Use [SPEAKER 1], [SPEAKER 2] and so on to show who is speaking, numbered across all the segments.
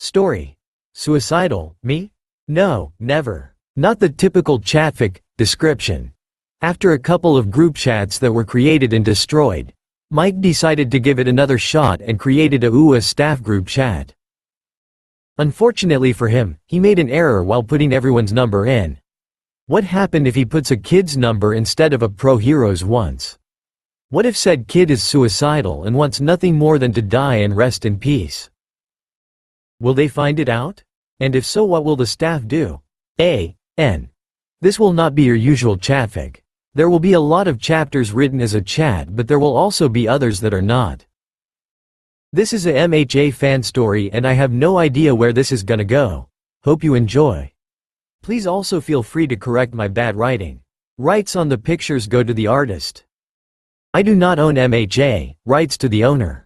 [SPEAKER 1] Story. Suicidal, me? No, never. Not the typical Chatfic description. After a couple of group chats that were created and destroyed, Mike decided to give it another shot and created a hewo staff group chat. Unfortunately for him, he made an error while putting everyone's number in. What happened if he puts a kid's number instead of a pro hero's once? What if said kid is suicidal and wants nothing more than to die and rest in peace? Will they find it out? And if so, what will the staff do? N. This will not be your usual Chatfic. There will be a lot of chapters written as a chat, but there will also be others that are not. This is a MHA fan story and I have no idea where this is gonna go. Hope you enjoy. Please also feel free to correct my bad writing. Rights on the pictures go to the artist. I do not own MHA, rights to the owner.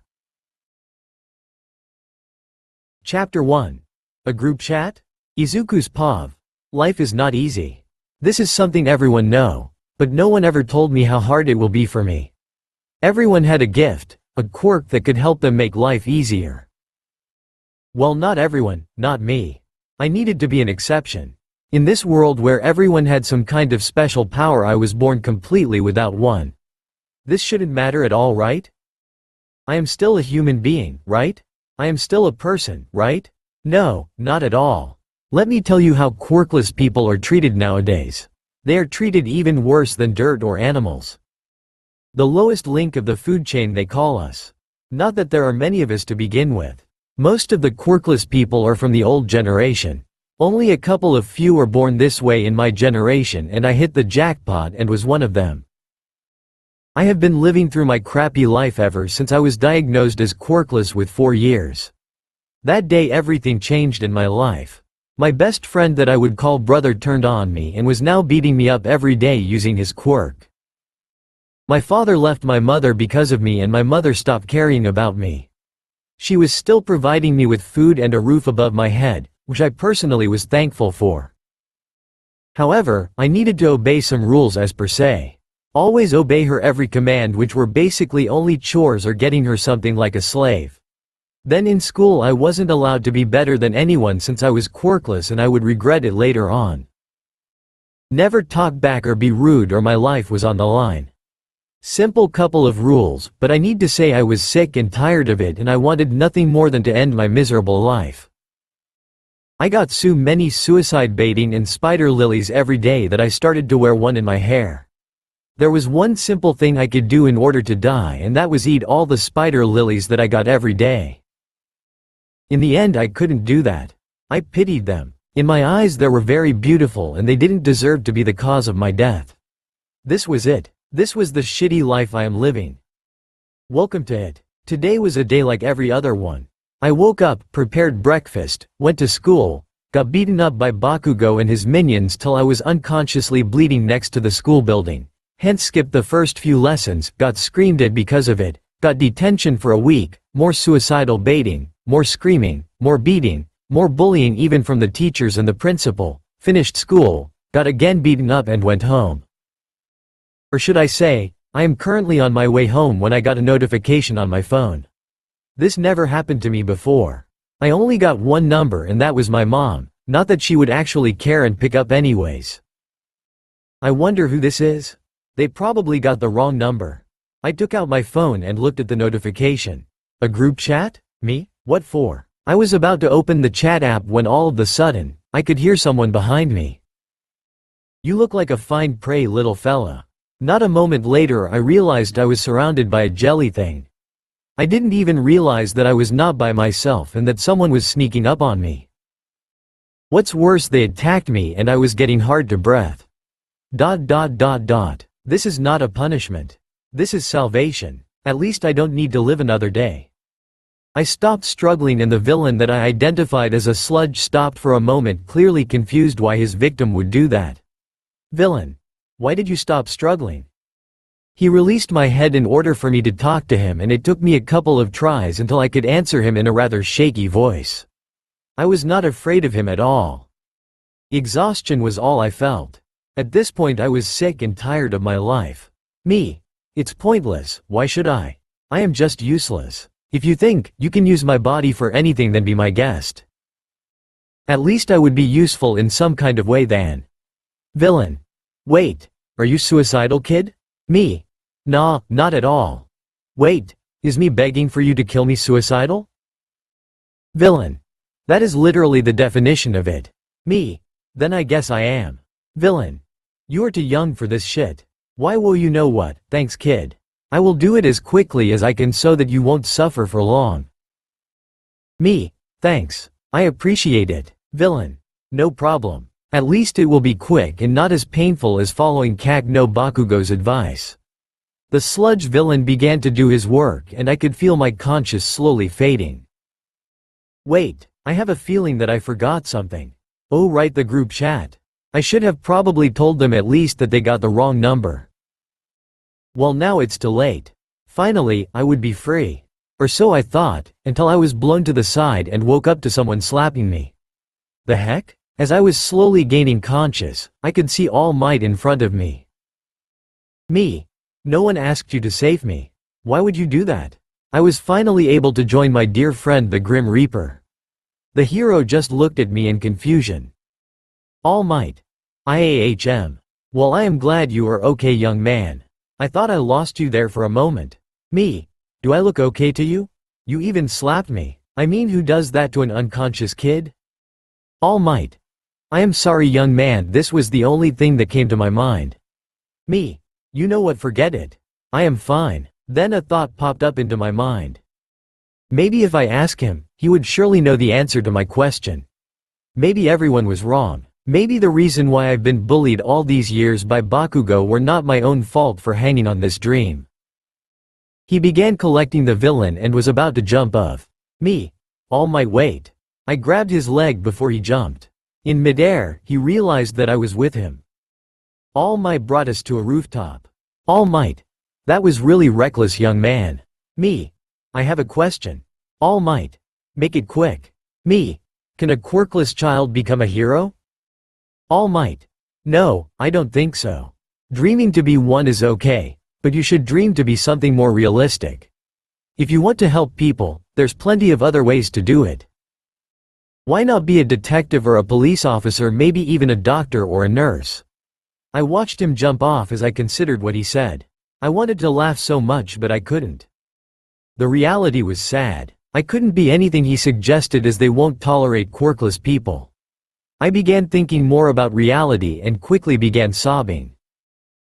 [SPEAKER 1] Chapter 1. A group chat? Izuku's POV. Life is not easy. This is something everyone know, but no one ever told me how hard it will be for me. Everyone had a gift, a quirk that could help them make life easier. Well, not everyone, not me. I needed to be an exception. In this world where everyone had some kind of special power, I was born completely without one. This shouldn't matter at all, right? I am still a human being, right? I am still a person, right? No, not at all. Let me tell you how quirkless people are treated nowadays. They are treated even worse than dirt or animals. The lowest link of the food chain, they call us. Not that there are many of us to begin with. Most of the quirkless people are from the old generation. Only a couple of few are born this way in my generation, and I hit the jackpot and was one of them. I have been living through my crappy life ever since I was diagnosed as quirkless with 4 years. That day everything changed in my life. My best friend that I would call brother turned on me and was now beating me up every day using his quirk. My father left my mother because of me and my mother stopped caring about me. She was still providing me with food and a roof above my head, which I personally was thankful for. However, I needed to obey some rules as per se. Always obey her every command, which were basically only chores or getting her something like a slave. Then in school I wasn't allowed to be better than anyone since I was quirkless and I would regret it later on. Never talk back or be rude or my life was on the line. Simple couple of rules, but I need to say I was sick and tired of it and I wanted nothing more than to end my miserable life. I got so many suicide baiting and spider lilies every day that I started to wear one in my hair. There was one simple thing I could do in order to die, and that was eat all the spider lilies that I got every day. In the end I couldn't do that. I pitied them. In my eyes they were very beautiful and they didn't deserve to be the cause of my death. This was it. This was the shitty life I am living. Welcome to it. Today was a day like every other one. I woke up, prepared breakfast, went to school, got beaten up by Bakugo and his minions till I was unconsciously bleeding next to the school building. Hence skipped the first few lessons, got screamed at because of it, got detention for a week, more suicidal baiting, more screaming, more beating, more bullying even from the teachers and the principal, finished school, got again beaten up and went home. Or should I say, I am currently on my way home when I got a notification on my phone. This never happened to me before. I only got one number and that was my mom, not that she would actually care and pick up anyways. I wonder who this is? They probably got the wrong number. I took out my phone and looked at the notification. A group chat? Me? What for? I was about to open the chat app when all of a sudden, I could hear someone behind me. You look like a fine prey, little fella. Not a moment later I realized I was surrounded by a jelly thing. I didn't even realize that I was not by myself and that someone was sneaking up on me. What's worse, they attacked me and I was getting hard to breath. ... This is not a punishment. This is salvation. At least I don't need to live another day. I stopped struggling and the villain that I identified as a sludge stopped for a moment, clearly confused why his victim would do that. Villain. Why did you stop struggling? He released my head in order for me to talk to him and it took me a couple of tries until I could answer him in a rather shaky voice. I was not afraid of him at all. Exhaustion was all I felt. At this point I was sick and tired of my life. Me. It's pointless, why should I? I am just useless. If you think you can use my body for anything, then be my guest. At least I would be useful in some kind of way then. Villain. Wait, are you suicidal, kid? Me. Nah, not at all. Wait, is me begging for you to kill me suicidal? Villain. That is literally the definition of it. Me. Then I guess I am. Villain. You are too young for this shit. Why will you know what, thanks kid. I will do it as quickly as I can so that you won't suffer for long. Me. Thanks. I appreciate it. Villain. No problem. At least it will be quick and not as painful as following Kag no Bakugo's advice. The sludge villain began to do his work and I could feel my conscience slowly fading. Wait, I have a feeling that I forgot something. Oh right, the group chat. I should have probably told them at least that they got the wrong number. Well, now it's too late. Finally, I would be free. Or so I thought, until I was blown to the side and woke up to someone slapping me. The heck? As I was slowly gaining conscious, I could see All Might in front of me. Me. No one asked you to save me. Why would you do that? I was finally able to join my dear friend the Grim Reaper. The hero just looked at me in confusion. All Might. IAHM. Well, I am glad you are okay, young man. I thought I lost you there for a moment. Me. Do I look okay to you? You even slapped me. I mean, who does that to an unconscious kid? All Might. I am sorry, young man, this was the only thing that came to my mind. Me. You know what, forget it. I am fine. Then a thought popped up into my mind. Maybe if I ask him, he would surely know the answer to my question. Maybe everyone was wrong. Maybe the reason why I've been bullied all these years by Bakugo were not my own fault for hanging on this dream. He began collecting the villain and was about to jump off. Me. All Might, wait. I grabbed his leg before he jumped. In midair, he realized that I was with him. All Might brought us to a rooftop. All Might. That was really reckless, young man. Me. I have a question. All Might. Make it quick. Me. Can a quirkless child become a hero? All Might. No, I don't think so. Dreaming to be one is okay, but you should dream to be something more realistic. If you want to help people, there's plenty of other ways to do it. Why not be a detective or a police officer, maybe even a doctor or a nurse? I watched him jump off as I considered what he said. I wanted to laugh so much, but I couldn't. The reality was sad. I couldn't be anything he suggested as they won't tolerate quirkless people. I began thinking more about reality and quickly began sobbing.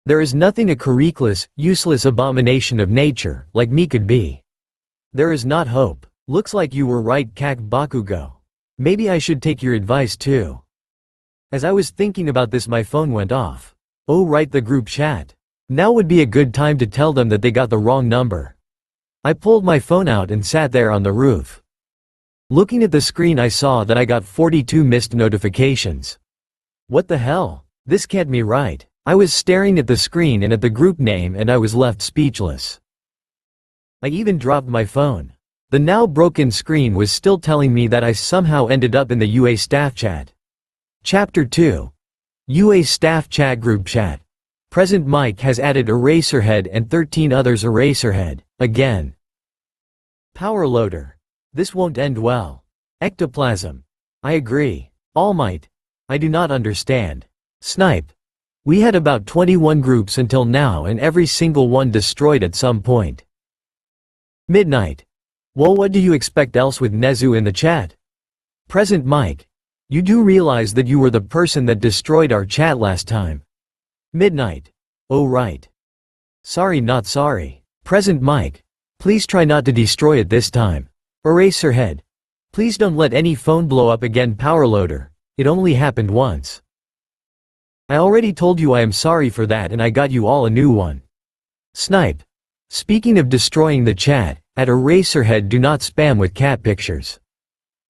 [SPEAKER 1] There is nothing a curriculous, useless abomination of nature, like me could be. There is not hope. Looks like you were right, Kag Bakugo. Maybe I should take your advice too. As I was thinking about this, my phone went off. Oh right, the group chat. Now would be a good time to tell them that they got the wrong number. I pulled my phone out and sat there on the roof. Looking at the screen, I saw that I got 42 missed notifications. What the hell? This can't be right. I was staring at the screen and at the group name and I was left speechless. I even dropped my phone. The now broken screen was still telling me that I somehow ended up in the UA staff chat. Chapter 2. UA staff chat group chat. Present Mike has added Eraserhead and 13 others. Eraserhead, again. Power loader. This won't end well. Ectoplasm. I agree. All Might. I do not understand. Snipe. We had about 21 groups until now and every single one destroyed at some point. Midnight. Well, what do you expect else with Nezu in the chat? Present Mike. You do realize that you were the person that destroyed our chat last time. Midnight. Oh right. Sorry, not sorry. Present Mike. Please try not to destroy it this time. Eraserhead. Please don't let any phone blow up again. Powerloader. It only happened once. I already told you I am sorry for that and I got you all a new one. Snipe. Speaking of destroying the chat, at Eraserhead, do not spam with cat pictures.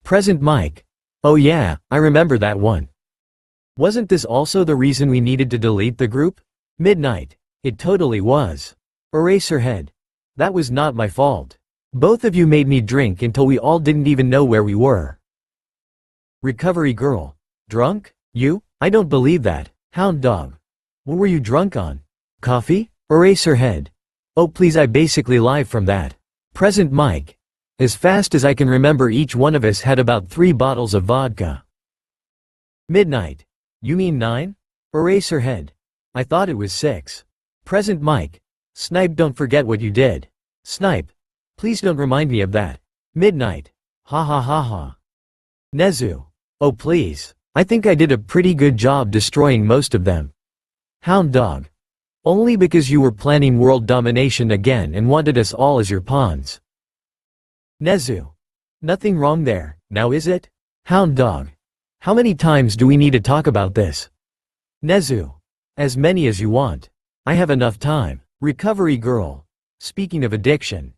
[SPEAKER 1] Present Mike. Oh yeah, I remember that one. Wasn't this also the reason we needed to delete the group? Midnight. It totally was. Eraserhead. That was not my fault. Both of you made me drink until we all didn't even know where we were. Recovery girl. Drunk? You? I don't believe that. Hound dog. What were you drunk on? Coffee? Eraserhead. Oh please, I basically live from that. Present Mike. As fast as I can remember, each one of us had about 3 bottles of vodka. Midnight. You mean 9? Eraserhead. I thought it was 6. Present mic. Snipe, don't forget what you did. Snipe. Please don't remind me of that. Midnight. Ha ha ha ha. Nezu. Oh please. I think I did a pretty good job destroying most of them. Hound dog. Only because you were planning world domination again and wanted us all as your pawns. Nezu. Nothing wrong there, now is it? Hound dog. How many times do we need to talk about this? Nezu. As many as you want. I have enough time. Recovery girl. Speaking of addiction.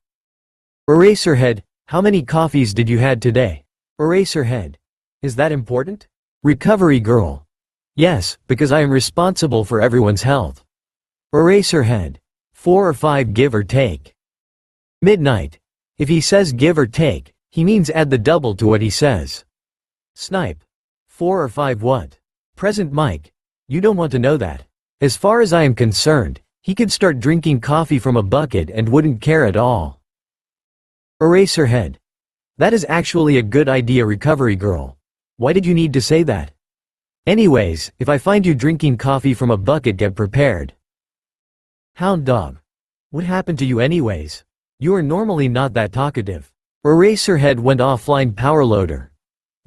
[SPEAKER 1] Eraserhead, how many coffees did you had today? Eraserhead. Is that important? Recovery girl. Yes, because I am responsible for everyone's health. Eraserhead. 4 or 5 give or take. Midnight. If he says give or take, he means add the double to what he says. Snipe. 4 or 5 what? Present mic. You don't want to know that. As far as I am concerned, he could start drinking coffee from a bucket and wouldn't care at all. Eraserhead. That is actually a good idea, recovery girl. Why did you need to say that? Anyways, if I find you drinking coffee from a bucket, get prepared. Hound dog. What happened to you anyways? You are normally not that talkative. Eraserhead went offline, powerloader.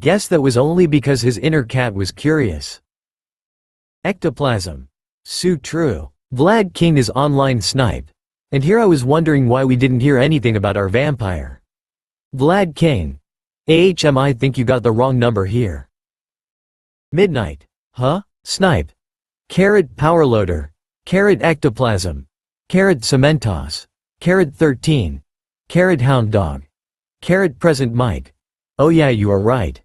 [SPEAKER 1] Guess that was only because his inner cat was curious. Ectoplasm. So true. Vlad King is online, Snipe. And here I was wondering why we didn't hear anything about our vampire. Vlad King. I think you got the wrong number here. Midnight. Huh? Snipe. Carrot powerloader. Carrot ectoplasm. Carrot cementos. Carrot 13. Carrot hound dog. Carrot present mic. Oh yeah, you are right.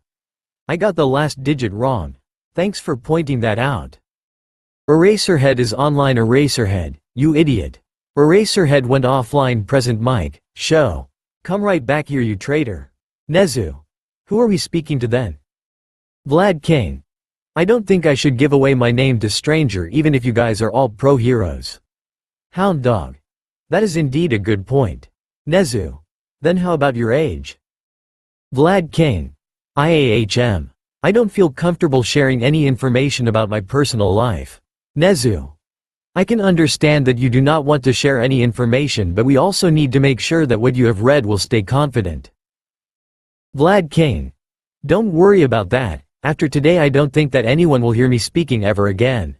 [SPEAKER 1] I got the last digit wrong. Thanks for pointing that out. Eraserhead is online, Eraserhead, you idiot. Eraserhead went offline, present mic. Show. Come right back here, you traitor. Nezu. Who are we speaking to then? Vlad King. I don't think I should give away my name to stranger even if you guys are all pro heroes. Hound dog. That is indeed a good point. Nezu. Then how about your age? Vlad King. IAHM. I don't feel comfortable sharing any information about my personal life. Nezu. I can understand that you do not want to share any information, but we also need to make sure that what you have read will stay confident. Vlad King. Don't worry about that. After today I don't think that anyone will hear me speaking ever again.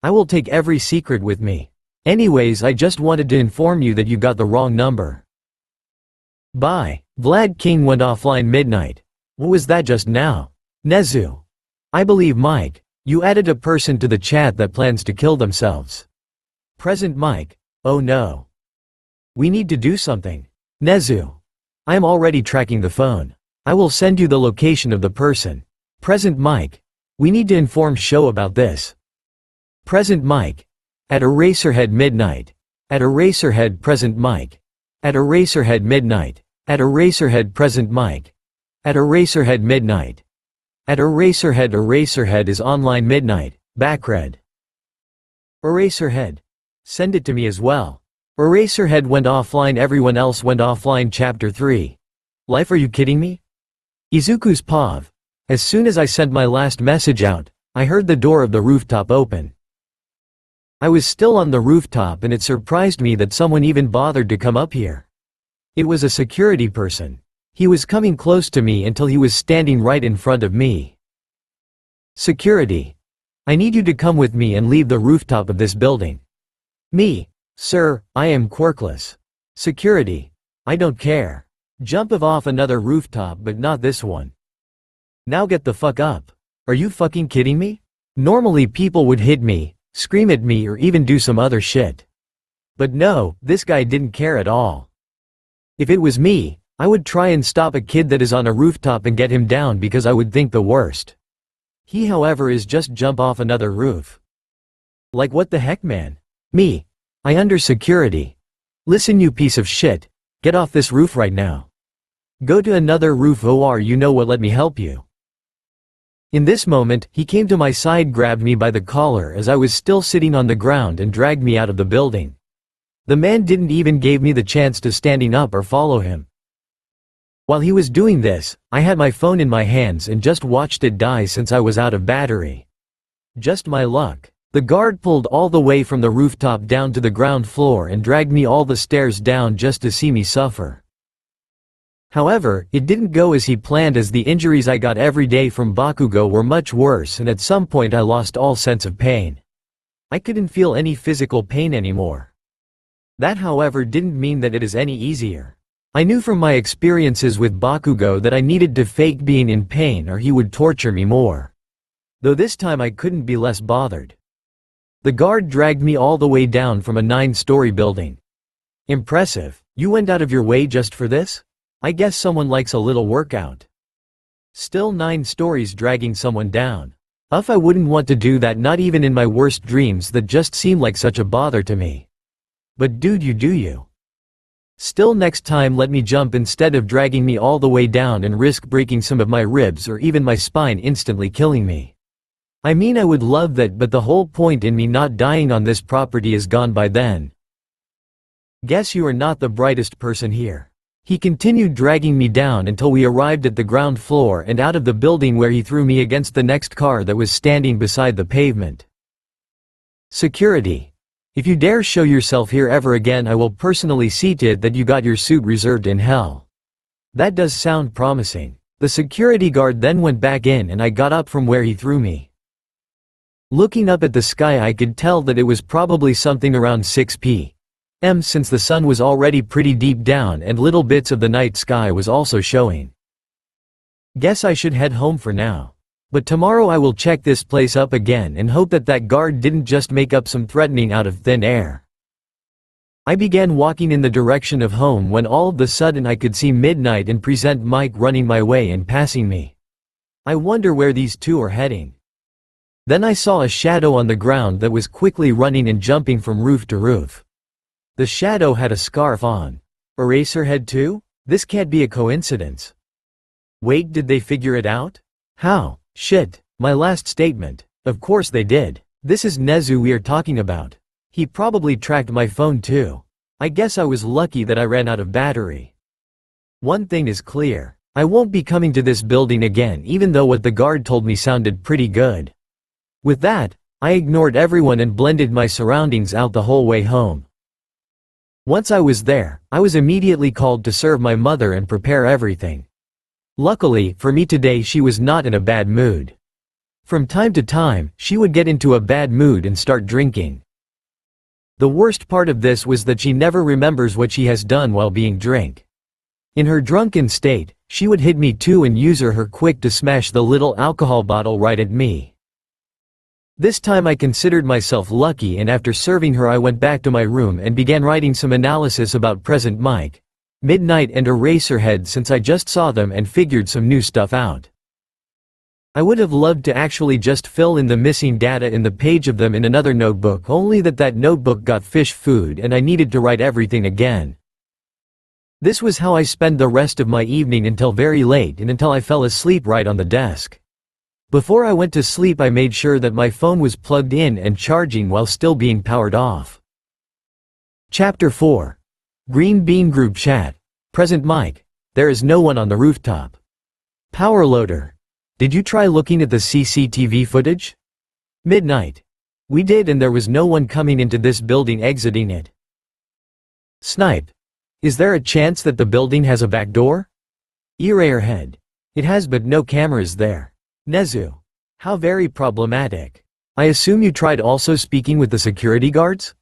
[SPEAKER 1] I will take every secret with me. Anyways, I just wanted to inform you that you got the wrong number. Bye. Vlad King went offline, midnight. What was that just now? Nezu. I believe Mike, you added a person to the chat that plans to kill themselves. Present Mike. Oh no. We need to do something. Nezu. I am already tracking the phone. I will send you the location of the person. Present Mike. We need to inform show about this. Present Mike. At Eraserhead midnight. At Eraserhead present Mike. At Eraserhead midnight. At Eraserhead present Mike. At Eraserhead midnight. At Eraserhead is online, midnight. Backred. Eraserhead. Send it to me as well. Eraserhead went offline, everyone else went offline. Chapter 3. Life, are you kidding me? Izuku's Pav. As soon as I sent my last message out, I heard the door of the rooftop open. I was still on the rooftop and it surprised me that someone even bothered to come up here. It was a security person. He was coming close to me until he was standing right in front of me. Security. I need you to come with me and leave the rooftop of this building. Me. Sir, I am quirkless. Security. I don't care. Jump off another rooftop but not this one. Now get the fuck up. Are you fucking kidding me? Normally people would hit me, scream at me or even do some other shit. But no, this guy didn't care at all. If it was me, I would try and stop a kid that is on a rooftop and get him down because I would think the worst. He however is just jump off another roof. Like what the heck, man? Me. I under security. Listen, you piece of shit. Get off this roof right now. Go to another roof, or you know what, let me help you. In this moment, he came to my side, grabbed me by the collar as I was still sitting on the ground and dragged me out of the building. The man didn't even give me the chance to standing up or follow him. While he was doing this, I had my phone in my hands and just watched it die since I was out of battery. Just my luck. The guard pulled all the way from the rooftop down to the ground floor and dragged me all the stairs down just to see me suffer. However, it didn't go as he planned, as the injuries I got every day from Bakugo were much worse, and at some point I lost all sense of pain. I couldn't feel any physical pain anymore. That, however, didn't mean that it is any easier. I knew from my experiences with Bakugo that I needed to fake being in pain or he would torture me more. Though this time I couldn't be less bothered. The guard dragged me all the way down from a 9-story building. Impressive. You went out of your way just for this? I guess someone likes a little workout. Still 9 stories dragging someone down. I wouldn't want to do that, not even in my worst dreams that just seem like such a bother to me. But dude, you do you. Still, next time let me jump instead of dragging me all the way down and risk breaking some of my ribs or even my spine, instantly killing me. I mean, I would love that, but the whole point in me not dying on this property is gone by then. Guess you are not the brightest person here. He continued dragging me down until we arrived at the ground floor and out of the building, where he threw me against the next car that was standing beside the pavement. Security. If you dare show yourself here ever again, I will personally see to it that you got your suit reserved in hell. That does sound promising. The security guard then went back in and I got up from where he threw me. Looking up at the sky, I could tell that it was probably something around 6 p.m. since the sun was already pretty deep down and little bits of the night sky was also showing. Guess I should head home for now. But tomorrow I will check this place up again and hope that that guard didn't just make up some threatening out of thin air. I began walking in the direction of home when all of a sudden I could see Midnight and Present Mike running my way and passing me. I wonder where these two are heading. Then I saw a shadow on the ground that was quickly running and jumping from roof to roof. The shadow had a scarf on. Eraserhead too? This can't be a coincidence. Wait, did they figure it out? How? Shit, my last statement. Of course they did. This is Nezu we are talking about. He probably tracked my phone too. I guess I was lucky that I ran out of battery. One thing is clear. I won't be coming to this building again, even though what the guard told me sounded pretty good. With that, I ignored everyone and blended my surroundings out the whole way home. Once I was there, I was immediately called to serve my mother and prepare everything. Luckily, for me today, she was not in a bad mood. From time to time, she would get into a bad mood and start drinking. The worst part of this was that she never remembers what she has done while being drunk. In her drunken state, she would hit me too and use her quick to smash the little alcohol bottle right at me. This time I considered myself lucky, and after serving her I went back to my room and began writing some analysis about Present Mike, Midnight and Eraserhead, since I just saw them and figured some new stuff out. I would have loved to actually just fill in the missing data in the page of them in another notebook, only that notebook got fish food and I needed to write everything again. This was how I spent the rest of my evening until very late, and until I fell asleep right on the desk. Before I went to sleep I made sure that my phone was plugged in and charging while still being powered off. Chapter 4. Green Bean Group Chat. Present Mike. There is no one on the rooftop. Power Loader. Did you try looking at the CCTV footage? Midnight. We did, and there was no one coming into this building exiting it. Snipe. Is there a chance that the building has a back door? Eraserhead. It has, but no cameras there. Nezu. How very problematic. I assume you tried also speaking with the security guards?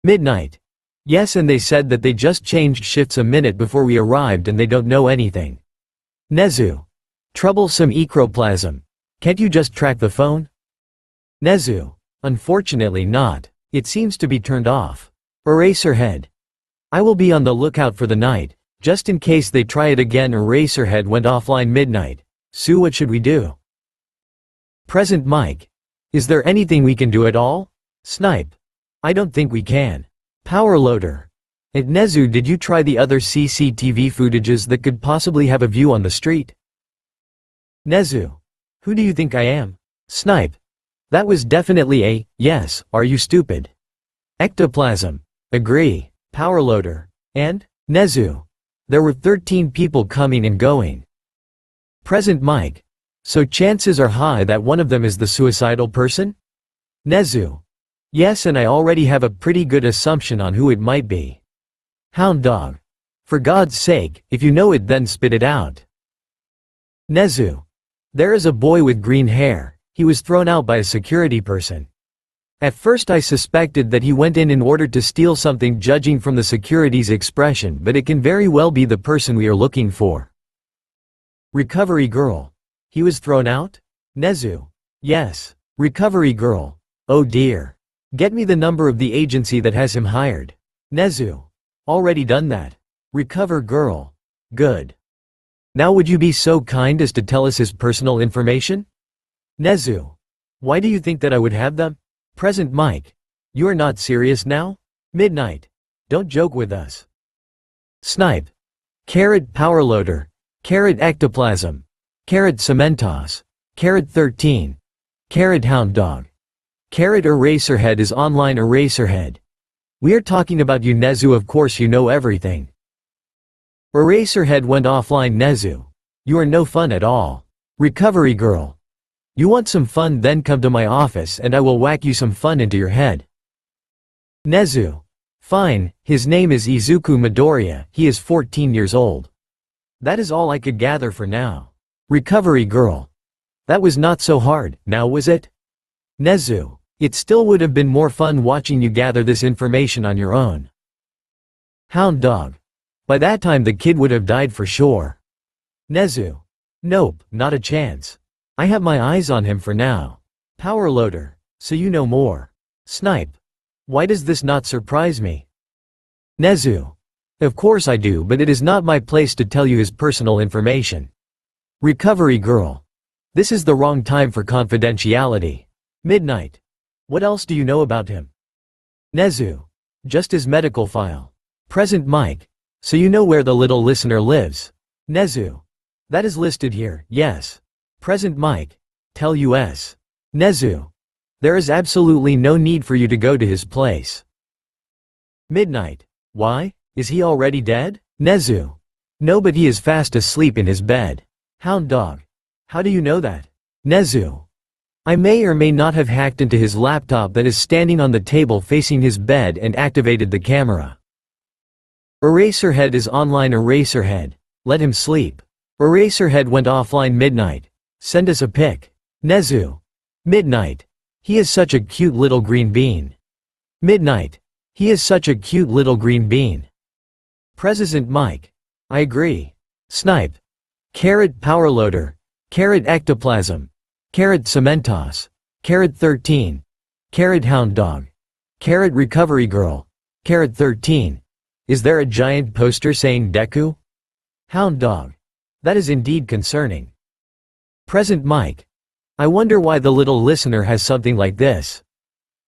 [SPEAKER 1] Midnight. Yes, and they said that they just changed shifts a minute before we arrived and they don't know anything. Nezu. Troublesome ecroplasm. Can't you just track the phone? Nezu. Unfortunately not. It seems to be turned off. Eraserhead. I will be on the lookout for the night, just in case they try it again. Eraserhead went offline. Midnight. Sue, what should we do? Present Mike. Is there anything we can do at all? Snipe. I don't think we can. Power Loader. At Nezu, did you try the other CCTV footages that could possibly have a view on the street? Nezu. Who do you think I am? Snipe. That was definitely a yes. Are you stupid? Ectoplasm. Agree. Power Loader. And? Nezu. There were 13 people coming and going. Present mic. So chances are high that one of them is the suicidal person? Nezu. Yes, and I already have a pretty good assumption on who it might be. Hound dog. For God's sake, if you know it then spit it out. Nezu. There is a boy with green hair, he was thrown out by a security person. At first I suspected that he went in order to steal something judging from the security's expression, but it can very well be the person we are looking for. Recovery girl. He was thrown out? Nezu. Yes. Recovery girl. Oh dear. Get me the number of the agency that has him hired. Nezu. Already done that. Recover girl. Good. Now would you be so kind as to tell us his personal information? Nezu. Why do you think that I would have them? Present mic. You are not serious now? Midnight. Don't joke with us. Snipe. Carrot powerloader. Carrot ectoplasm. Carrot cementos. Carrot 13. Carrot hound dog. Carrot eraserhead is online eraserhead. We are talking about you Nezu, of course you know everything. Eraserhead went offline Nezu. You are no fun at all. Recovery girl. You want some fun, then come to my office and I will whack you some fun into your head. Nezu. Fine, his name is Izuku Midoriya, he is 14 years old. That is all I could gather for now. Recovery girl. That was not so hard, now was it? Nezu. It still would have been more fun watching you gather this information on your own. Hound dog. By that time the kid would have died for sure. Nezu. Nope, not a chance. I have my eyes on him for now. Power loader. So you know more. Snipe. Why does this not surprise me? Nezu. Of course I do, but it is not my place to tell you his personal information. Recovery girl. This is the wrong time for confidentiality. Midnight. What else do you know about him? Nezu. Just his medical file. Present mic. So you know where the little listener lives. Nezu. That is listed here, yes. Present mic. Tell us. Nezu. There is absolutely no need for you to go to his place. Midnight. Why? Is he already dead? Nezu. No, but he is fast asleep in his bed. Hound dog. How do you know that? Nezu. I may or may not have hacked into his laptop that is standing on the table facing his bed and activated the camera. Eraserhead is online eraserhead. Let him sleep. Eraserhead went offline midnight. Send us a pic. Nezu. Midnight. He is such a cute little green bean. Midnight. He is such a cute little green bean. President Mike. I agree. Snipe. Carrot powerloader. Carrot ectoplasm. Carrot cementos. Carrot 13. Carrot hound dog. Carrot recovery girl. Carrot 13. Is there a giant poster saying Deku? Hound dog. That is indeed concerning. Present Mike. I wonder why the little listener has something like this.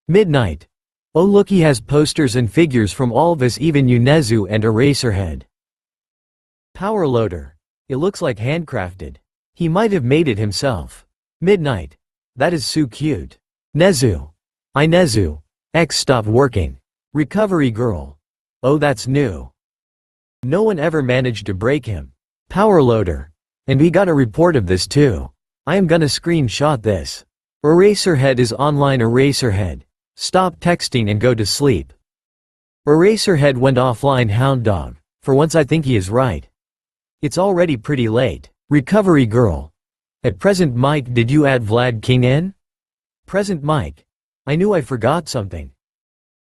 [SPEAKER 1] Midnight. Oh look, he has posters and figures from all of us, even Nezu and Eraserhead. Power loader. It looks like handcrafted. He might have made it himself. Midnight. That is so cute. Nezu. Nezu. X stopped working. Recovery girl. Oh, that's new. No one ever managed to break him. Power loader. And we got a report of this too. I am gonna screenshot this. Eraserhead is online Eraserhead. Stop texting and go to sleep. Eraserhead went offline hound dog. For once I think he is right. It's already pretty late. Recovery girl. At present Mike, did you add Vlad King in? Present Mike. I knew I forgot something.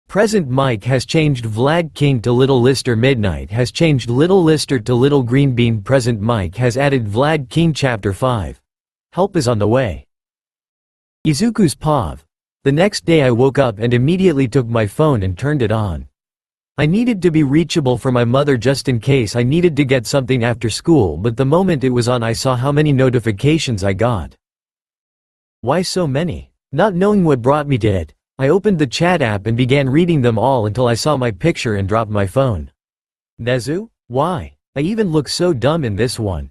[SPEAKER 1] Present Mike has changed Vlad King to Little Lister. Midnight has changed Little Lister to Little Green Bean. Present Mike has added Vlad King. Chapter 5. Help is on the way. Izuku's POV. The next day I woke up and immediately took my phone and turned it on. I needed to be reachable for my mother just in case I needed to get something after school, but the moment it was on I saw how many notifications I got. Why so many? Not knowing what brought me to it, I opened the chat app and began reading them all until I saw my picture and dropped my phone. Nezu? Why? I even look so dumb in this one.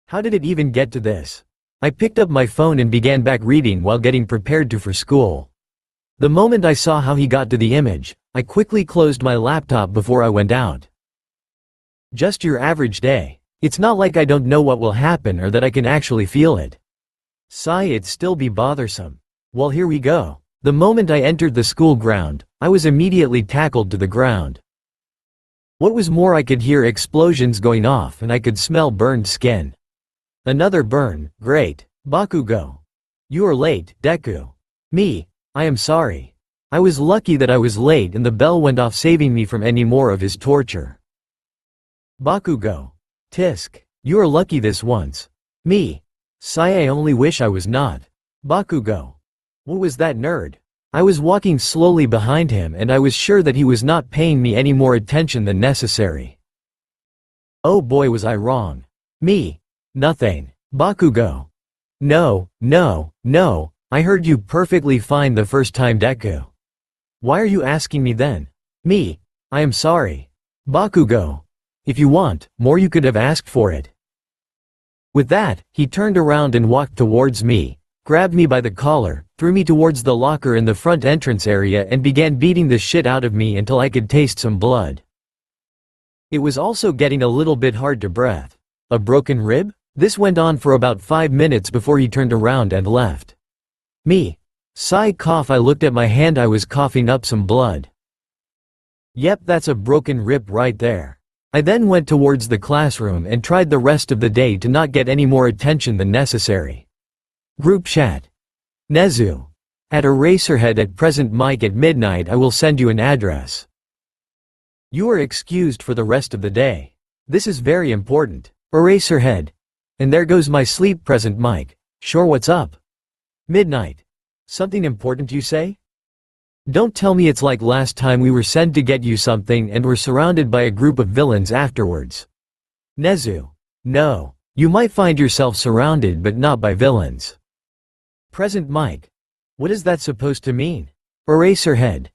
[SPEAKER 1] How did it even get to this? I picked up my phone and began back reading while getting prepared for school. The moment I saw how he got to the image, I quickly closed my laptop before I went out. Just your average day. It's not like I don't know what will happen or that I can actually feel it. Sigh, it'd still be bothersome. Well, here we go. The moment I entered the school ground, I was immediately tackled to the ground. What was more, I could hear explosions going off and I could smell burned skin. Another burn, great. Bakugo. You are late, Deku. Me. I am sorry. I was lucky that I was late and the bell went off, saving me from any more of his torture. Bakugo. Tisk. You are lucky this once. Me. Sigh, I only wish I was not. Bakugo. What was that nerd? I was walking slowly behind him and I was sure that he was not paying me any more attention than necessary. Oh boy, was I wrong. Me. Nothing. Bakugo. No, no, no, I heard you perfectly fine the first time, Deku. Why are you asking me then? Me. I am sorry. Bakugo. If you want more, you could have asked for it. With that, he turned around and walked towards me, grabbed me by the collar, threw me towards the locker in the front entrance area and began beating the shit out of me until I could taste some blood. It was also getting a little bit hard to breathe. A broken rib? This went on for about 5 minutes before he turned around and left. Me. Sigh, cough. I looked at my hand, I was coughing up some blood. Yep, that's a broken rib right there. I then went towards the classroom and tried the rest of the day to not get any more attention than necessary. Group chat. Nezu. At Eraserhead at present mic at midnight. I will send you an address. You are excused for the rest of the day. This is very important. Eraserhead. And there goes my sleep, present mic. Sure, what's up? Midnight. Something important you say? Don't tell me it's like last time we were sent to get you something and were surrounded by a group of villains afterwards. Nezu. No. You might find yourself surrounded but not by villains. Present mic. What is that supposed to mean? Eraserhead.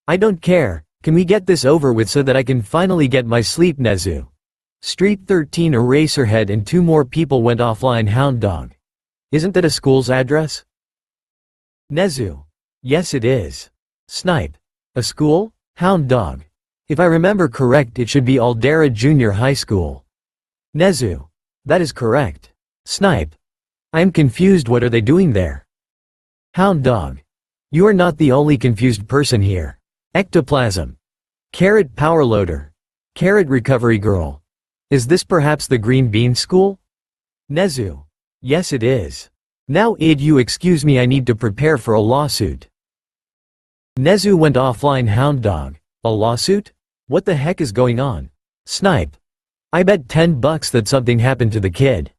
[SPEAKER 1] I don't care, can we get this over with so that I can finally get my sleep, Nezu? Street 13 Eraserhead and 2 more people went offline. Hound dog. Isn't that a school's address? Nezu. Yes it is. Snipe. A school? Hound dog. If I remember correct, it should be Aldera Junior High School. Nezu. That is correct. Snipe. I am confused, what are they doing there? Hound dog. You are not the only confused person here. Ectoplasm. Carrot power loader. Carrot recovery girl. Is this perhaps the Green Bean School? Nezu. Yes it is. Now id you excuse me, I need to prepare for a lawsuit. Nezu went offline. Hound dog. A lawsuit? What the heck is going on? Snipe. I bet $10 that something happened to the kid.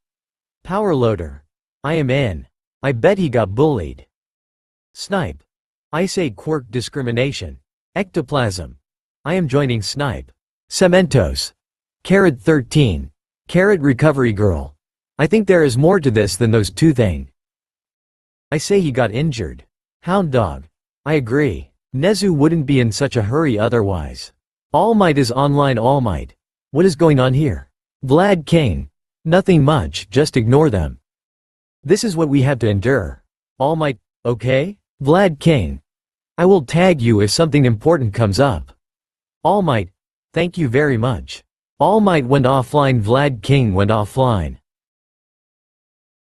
[SPEAKER 1] Power loader. I am in. I bet he got bullied. Snipe. I say quirk discrimination. Ectoplasm. I am joining Snipe. Cementos. Carrot 13. Carrot recovery girl. I think there is more to this than those 2 things. I say he got injured. Hound dog. I agree. Nezu wouldn't be in such a hurry otherwise. All Might is online. All Might. What is going on here? Vlad King. Nothing much, just ignore them. This is what we have to endure. All Might. Okay? Vlad King. I will tag you if something important comes up. All Might. Thank you very much. All Might went offline. Vlad King went offline.